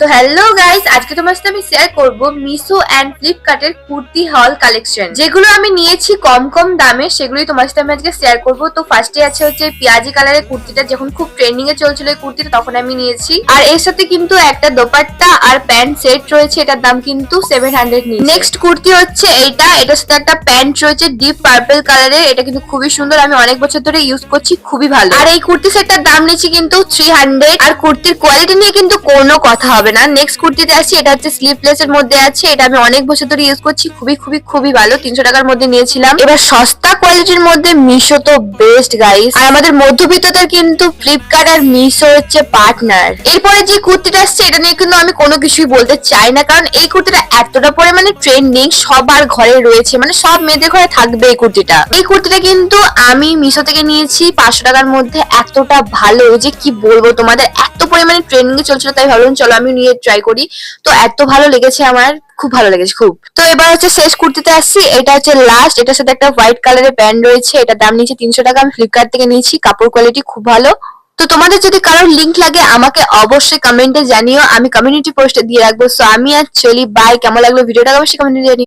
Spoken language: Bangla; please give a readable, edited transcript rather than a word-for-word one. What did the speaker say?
তো হ্যালো গাইস, আজকে তোমার সাথে আমি শেয়ার করব মিশো এন্ড ফ্লিপকার্টের কুর্তি হল কালেকশন, যেগুলো আমি নিয়েছি কম কম দামে, সেগুলোই তোমার সাথে আমি আজকে শেয়ার করব। তো ফার্স্টে আছে হচ্ছে পেঁয়াজি কালারের কুর্তিটা, যখন খুব ট্রেন্ডিং এ চলছিল এই কুর্তিটা তখন আমি নিয়েছি। আর এর সাথে কিন্তু একটা দোপাট্টা আর প্যান্ট সেট রয়েছে, এটার দাম কিন্তু 700 নিয়েছে। নেক্সট কুর্তি হচ্ছে এইটা, এটার সাথে একটা প্যান্ট রয়েছে ডিপ পার্পল কালারের, এটা কিন্তু খুবই সুন্দর, আমি অনেক বছর ধরে ইউজ করছি, খুবই ভালো। আর এই কুর্তি সেটটার দাম নিয়েছি কিন্তু 300। আর কুর্তির কোয়ালিটি নিয়ে কিন্তু কোনো কথা হবে না। নেক্সট কুর্তিতে আসছি, এটা হচ্ছে স্লিভলেস এর মধ্যে আছে, এটা আমি অনেক বছর ধরে ইউজ করছি, খুবই খুবই খুবই ভালো। 300 টাকার মধ্যে নিয়েছিলাম। এবার সস্তা কোয়ালিটির মধ্যে মিশো তো বেস্ট গাইস, আর আমাদের মধ্যবিত্তদের কিন্তু ফ্লিপকার্ট আর মিশো হচ্ছে পার্টনার। এরপরে যে কুর্তিটা আসছে এটা নিয়ে কিন্তু আমি কোনো কিছুই বলতে চাই না, কারণ এই কুর্তিটা এতটা পরিমাণে ট্রেন্ডিং, সবার ঘরে রয়েছে, মানে সব মেয়েদের ঘরে থাকবে এই কুর্তিটা। এই কুর্তিটা কিন্তু আমি মিশো থেকে নিয়েছি 500 টাকার মধ্যে, এতটা ভালো যে কি বলবো তোমাদের, এত পরিমাণে ট্রেন্ডিং এ চলছিল, তাই ভাবলাম চলো আমি নিয়ে ট্রাই করি। তো এত ভালো লেগেছে আমার, খুব ভালো লেগেছে খুব। তো এবার হচ্ছে শেষ কুর্তিতে আসছি, এটা হচ্ছে লাস্ট, এটার সাথে একটা হোয়াইট কালারের প্যান্ট রয়েছে, এটার দাম নিয়েছে 300 টাকা, আমি ফ্লিপকার্ট থেকে নিয়েছি, কাপড় কোয়ালিটি খুব ভালো। তো তোমাদের যদি কারোর লিংক লাগে আমাকে অবশ্যই কমেন্টে জানিও, আমি কমিউনিটি পোস্টে দিয়ে রাখবো। সো আমি আর চলি, বাই। কেমন লাগলো ভিডিওটা অবশ্যই কমেন্টে জানিও।